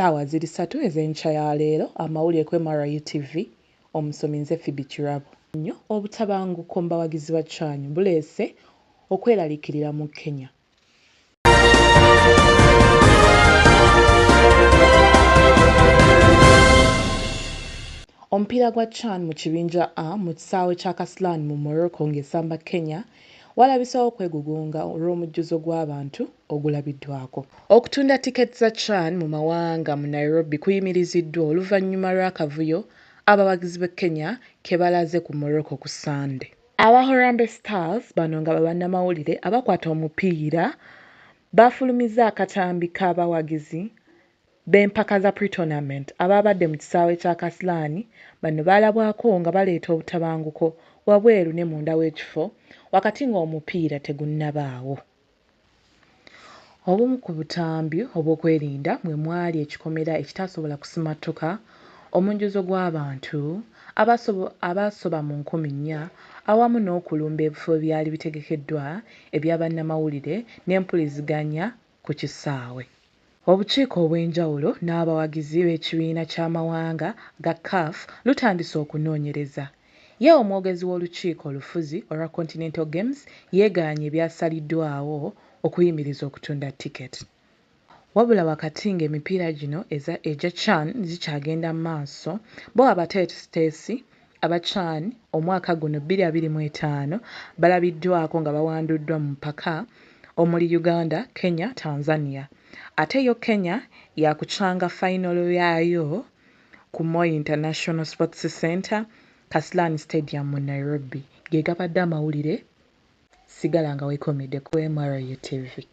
Essaawa ziri 3 ez'enkya ya leero, amawulire ku MRU TV, omusomi nze Pheebie Kirabo. Nnyo obutabanguko mu bawagizi ba Chan buleese okweraliikirira mu Kenya. Omupiira gwa Chan mu kibinja A mu kisaawe kya Kasarani mu Morocco ng'esamba Kenya walabiseewo okwegugunga olw'omujjuzo gw'abantu ogulabiddwako. Okutunda tiketi za Chan mu mawanga mu Nairobi kuyimiriziddwa oluvannyuma lw'akavuyo abawagizi b'e Kenya ke balaze ku Morocco ku Sande. Aba Harambee Stars bano nga bannamawulire abakwata omupiira baafulumizza akatambi k'abawagizi b'empaka za pre-tournament abaabadde mu kisaawe kya Kasarani. Bano baalabwako nga baleeta obutabanguko wabweru ne munda w'ekifo wakati ng'omupiira tegunnabaawo. Obumu ku butambi obw'okwerinda mwe mwali ekikomera ekitaasobola kusimattuka, omujjuzo gw'abantu abasoba mu 4,000 awamu n'okulumba ebifo ebyali bitegekeddwa ebya bannamawulire n'empuliziganya ku kisaawe. Obukiiko obw'enjawulo n'abawagizi b'ekibiina ky'amawanga ga CAF lutandise okunoonyereza. Ye omwogezi w'olukiiko olufuzi olwa Continental Games yeegaanye ebyasaliddwawo okuyimiriza okutunda tiketi. Wabula wakati ng'emipiira gino egya Chan zikyagenda mu maaso, bo abateesiteesi aba Chan omwaka guno 2025 balabiddwako nga bawanduddwa mu mpaka omuli Uganda, Kenya, Tanzania. Ate yo Kenya yakucanga fayinalo yaayo ku Moi International Sports Center, Kasarani Stadium mu Nairobi. Ge gabadde amawulire, sigala nga weekomedde ku MRU TV.